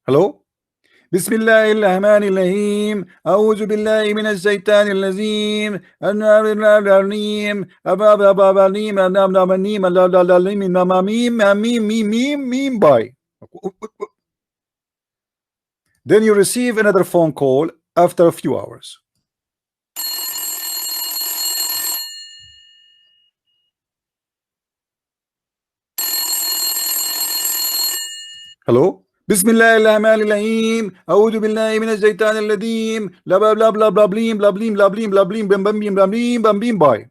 Hello? Bismillahirrahmanirrahim. A'udhu billahi minash shaitanir rajim. An-nar-nar-nar-nim. Abab-abab-nim. An-nam-nam-nim. Al-al-al-lim. Mim, mim, mim, mim, mim, bye. Then you receive another phone call after a few hours. Hello? Bismillahirrahmanirrahim. A'udhu billahi minash shaitanir rajim. Blah blah blah blah blah blim blah blim blah blim blah blim bam bam bim bam bim bam bim bye.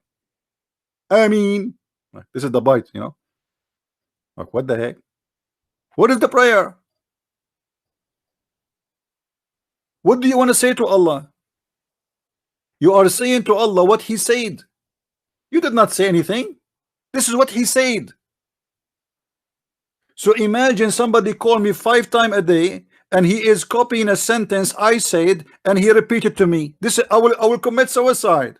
Ameen. This is the bite, you know. Like, what the heck? What is the prayer? What do you want to say to Allah? You are saying to Allah what He said. You did not say anything. This is what He said. So imagine somebody call me 5 times a day and he is copying a sentence I said and he repeated to me. This I will commit suicide.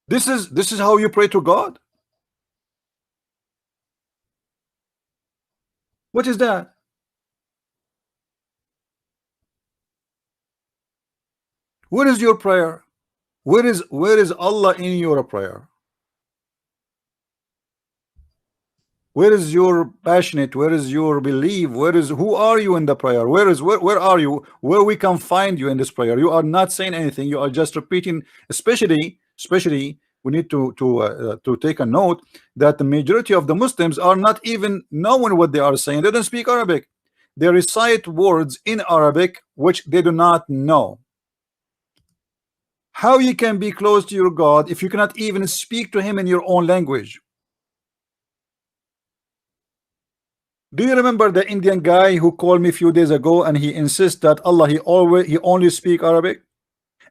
This is how you pray to God? What is that? Where is your prayer? Where is Allah in your prayer? Where is your passionate? Where is your belief? Who are you in the prayer? Where are you? Where we can find you in this prayer? You are not saying anything. You are just repeating. Especially we need to take a note that the majority of the Muslims are not even knowing what they are saying. They don't speak Arabic. They recite words in Arabic which they do not know. How you can be close to your God if you cannot even speak to Him in your own language? Do you remember the Indian guy who called me a few days ago and he insists that Allah he only speak Arabic,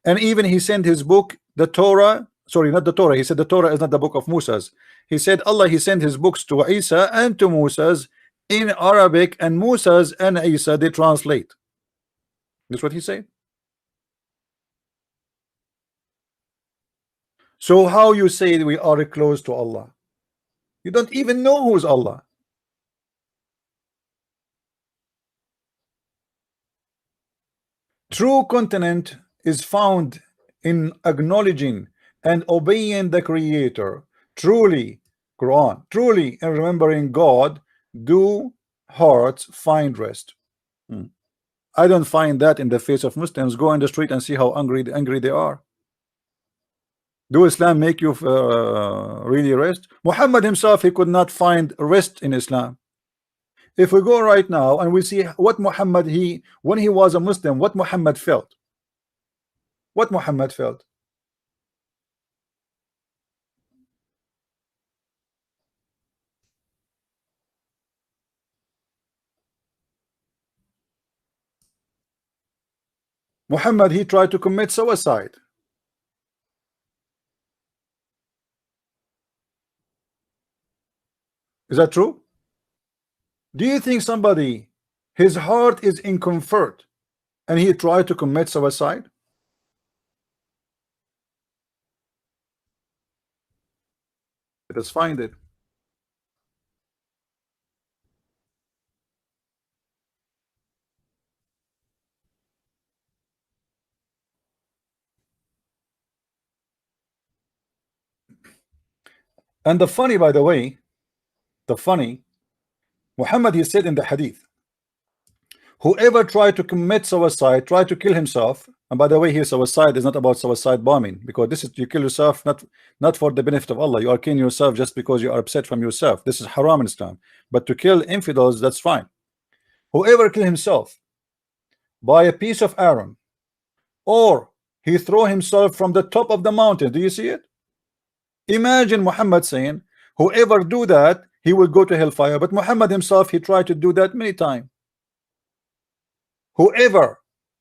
and even he sent his book the Torah, sorry, not the Torah, he said the Torah is not the book of Moses. He said Allah he sent his books to Isa and to Moses in Arabic, and Moses and Isa they translate. That's what he said. So how you say we are close to Allah? You don't even know who's Allah. True content is found in acknowledging and obeying the Creator. Truly, Quran, truly in remembering God, do hearts find rest. I don't find that in the face of Muslims. Go in the street and see how angry they are. Do Islam make you really rest? Muhammad himself, he could not find rest in Islam. If we go right now and we see what Muhammad when he was a Muslim, what Muhammad felt. What Muhammad felt. Muhammad, he tried to commit suicide. Is that true? Do you think somebody, his heart is in comfort and he tried to commit suicide? Let us find it. And the funny, by the way, Muhammad, he said in the hadith, whoever tried to commit suicide, tried to kill himself. And by the way, here suicide is not about suicide bombing, because this is you kill yourself not for the benefit of Allah. You are killing yourself just because you are upset from yourself. This is haram in Islam. But to kill infidels, that's fine. Whoever kill himself by a piece of iron, or he throw himself from the top of the mountain. Do you see it? Imagine Muhammad saying, whoever do that, he will go to hellfire. But Muhammad himself, he tried to do that many times. Whoever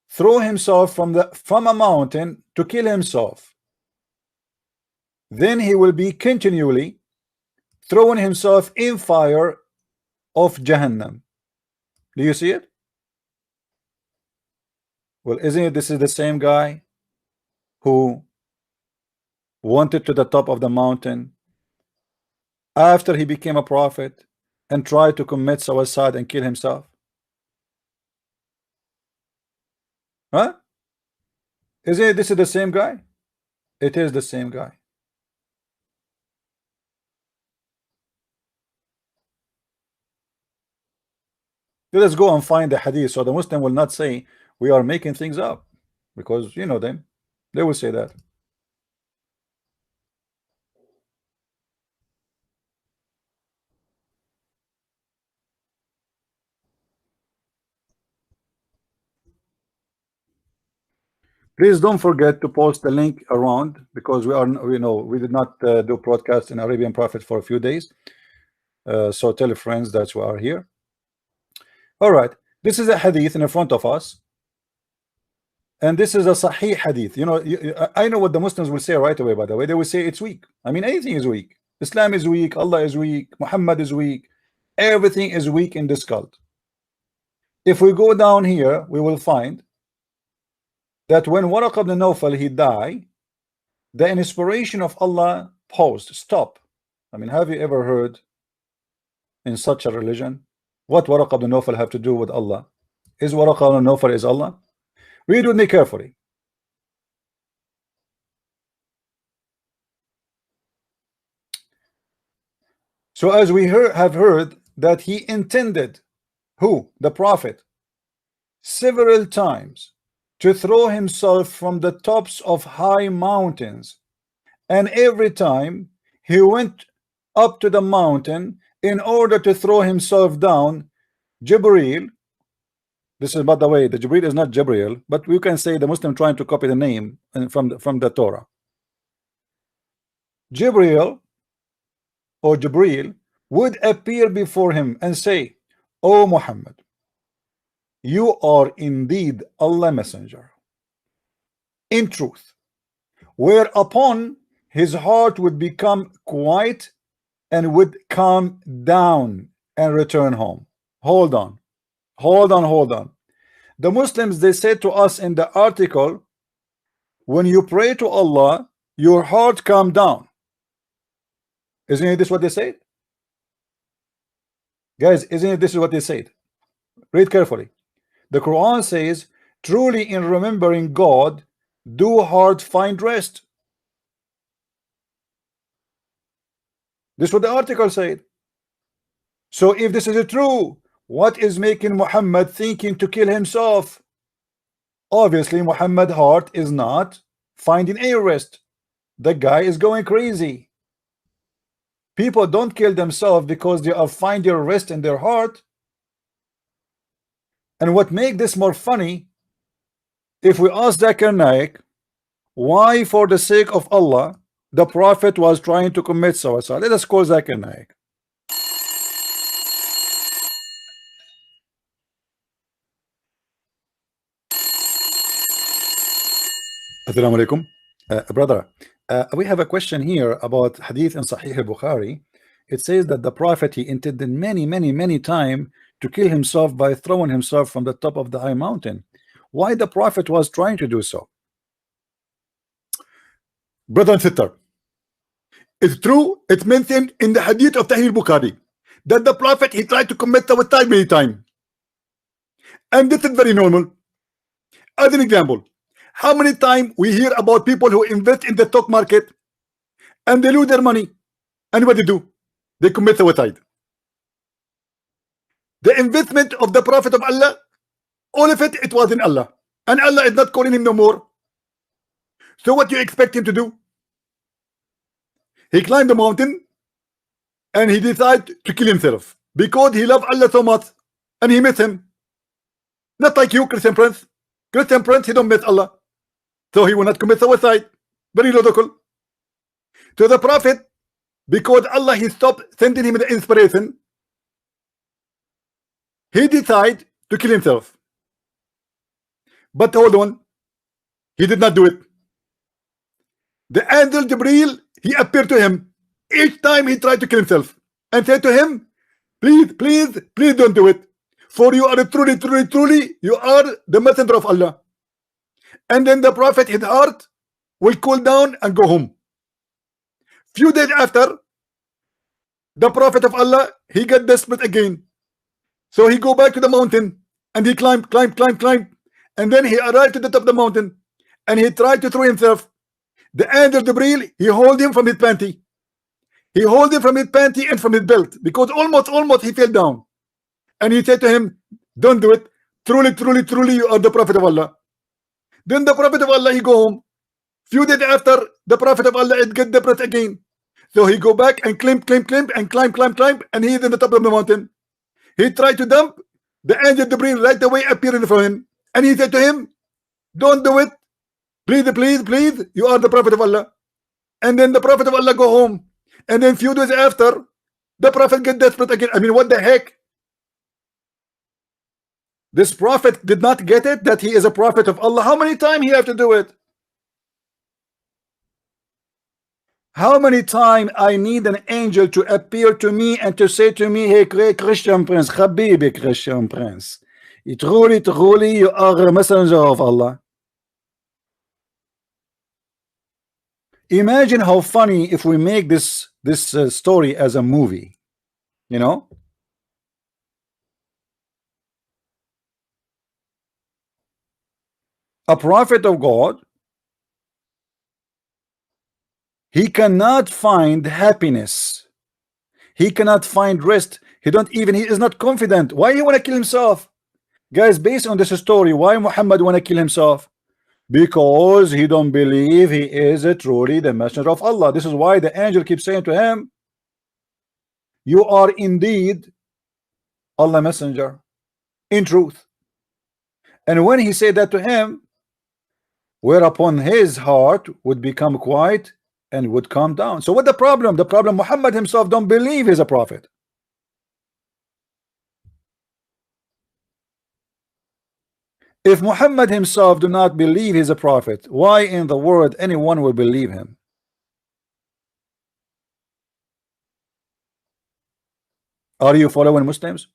throw himself from a mountain to kill himself, then he will be continually throwing himself in fire of Jahannam. Do you see it? Well, isn't it this is the same guy who wanted to the top of the mountain after he became a prophet, and try to commit suicide and kill himself? Huh? Isn't this is the same guy? It is the same guy. Let us go and find the hadith so the Muslim will not say we are making things up, because you know them, they will say that. Please don't forget to post the link around, because we did not do broadcast in Arabian Prophet for a few days. So tell your friends that we are here. All right, this is a hadith in front of us, and this is a Sahih hadith. I know what the Muslims will say right away. By the way, they will say it's weak. I mean, anything is weak. Islam is weak, Allah is weak, Muhammad is weak, everything is weak in this cult. If we go down here, we will find that when Waraq ibn Nawfal he died, the inspiration of Allah paused, stop. I mean, have you ever heard in such a religion what Waraq ibn Nawfal have to do with Allah? Is Waraq ibn Nawfal is Allah? Read with me carefully. So as we have heard that he intended, who? The Prophet, several times to throw himself from the tops of high mountains, and every time he went up to the mountain in order to throw himself down, Jibreel, this is, by the way, the Jibreel is not Jibreel, but we can say the Muslim trying to copy the name from the Torah. Jibreel or Jibreel would appear before him and say, "O Muhammad, you are indeed Allah messenger in truth," whereupon his heart would become quiet and would calm down and return home. Hold on. The Muslims, they said to us in the article, when you pray to Allah, your heart calm down. Isn't this what they said? Guys, isn't this what they said? Read carefully. The Quran says, truly in remembering God, do heart find rest. This is what the article said. So if this is true, what is making Muhammad thinking to kill himself? Obviously, Muhammad's heart is not finding any rest. The guy is going crazy. People don't kill themselves because they are finding rest in their heart. And what makes this more funny, if we ask Zakir Naik, why for the sake of Allah the Prophet was trying to commit suicide? Let us call Zakir Naik. Assalamu alaikum. Brother, we have a question here about hadith in Sahih al-Bukhari. It says that the Prophet, he intended many times to kill himself by throwing himself from the top of the high mountain. Why the Prophet was trying to do so? Brother and sister, it's true, it's mentioned in the hadith of Sahih al-Bukhari that the Prophet, he tried to commit suicide many times, and this is very normal. As an example, how many times we hear about people who invest in the stock market and they lose their money, and what they do? They commit suicide. The investment of the Prophet of Allah, all of it was in Allah, and Allah is not calling him no more. So what do you expect him to do? He climbed the mountain and he decided to kill himself because he loved Allah so much and he missed him. Not like you, Christian Prince. Christian Prince, he don't miss Allah, so he will not commit suicide. Very logical. To the Prophet, because Allah, he stopped sending him the inspiration, he decided to kill himself. But hold on, he did not do it. The angel Jibreel, he appeared to him each time he tried to kill himself and said to him, please don't do it, for you are truly you are the messenger of Allah. And then the Prophet, his heart will cool down and go home. Few days after, The Prophet of Allah, he got desperate again. So he go back to the mountain and he climb, and then he arrived to the top of the mountain and he tried to throw himself. The angel Jibril, he hold him from his panty. He hold him from his panty and from his belt, because almost he fell down. And he said to him, don't do it. Truly, you are the Prophet of Allah. Then the Prophet of Allah, he go home. Few days after, the Prophet of Allah, it get depressed again. So he go back and climb, and climb, and he is in the top of the mountain. He tried to dump. The angel Jibril right away appeared in front of him. And he said to him, don't do it. Please, you are the Prophet of Allah. And then the Prophet of Allah go home. And then few days after, the Prophet get desperate again. I mean, what the heck? This Prophet did not get it that he is a Prophet of Allah. How many times he have to do it? How many times I need an angel to appear to me and to say to me, hey, Christian Prince, Habibi Christian Prince, truly, you are a messenger of Allah. Imagine how funny if we make this story as a movie, you know? A prophet of God, he cannot find happiness. He cannot find rest. He is not confident. Why he want to kill himself? Guys, based on this story, why Muhammad want to kill himself? Because he don't believe he is truly the messenger of Allah. This is why the angel keeps saying to him, you are indeed Allah messenger in truth. And when he said that to him, whereupon his heart would become quiet and would calm down. So what the problem? The problem, Muhammad himself don't believe he's a prophet. If Muhammad himself do not believe he's a prophet, why in the world anyone will believe him? Are you following, Muslims?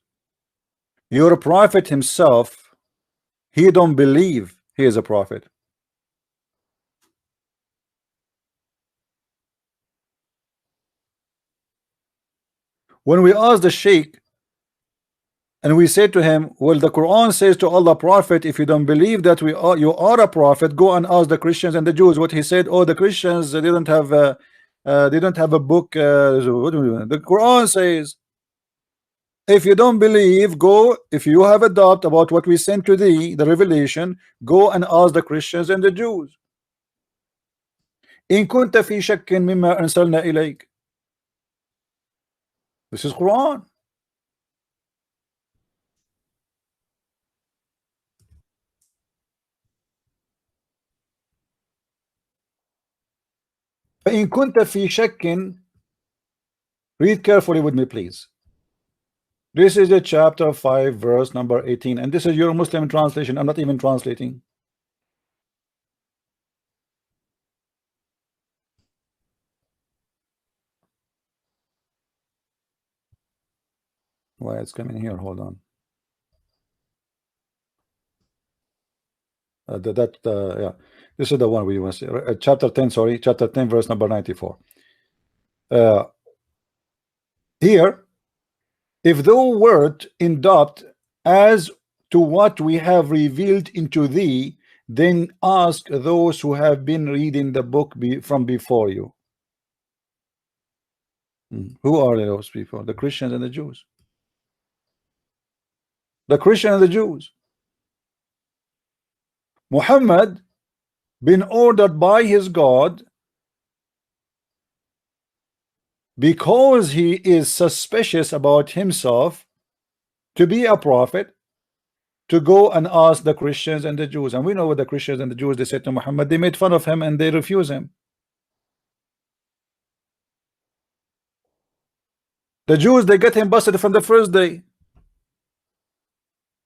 Your prophet himself, he don't believe he is a prophet. When we ask the Sheikh and we say to him, well, the Quran says to Allah prophet, if you don't believe that you are a prophet, go and ask the Christians and the Jews. What he said, oh, the Christians, they don't have a book. The Quran says, if you don't believe, go, if you have a doubt about what we sent to thee, the revelation, go and ask the Christians and the Jews. In kunta fi shakkin mimma anzalna ilayk. This is Quran. فإن كنت في شك, read carefully with me, please. This is the chapter 5, verse number 18, and this is your Muslim translation. I'm not even translating. Why it's coming here? Hold on. Yeah, this is the one we want to see. Chapter 10, sorry, chapter 10, verse number 94. Here, if thou wert in doubt as to what we have revealed into thee, then ask those who have been reading the book from before you. Who are those people? The Christians and the Jews. The Christians and the Jews. Muhammad been ordered by his God, because he is suspicious about himself to be a prophet, to go and ask the Christians and the Jews. And we know what the Christians and the Jews, they said to Muhammad, they made fun of him and they refuse him. The Jews, they get him busted from the first day.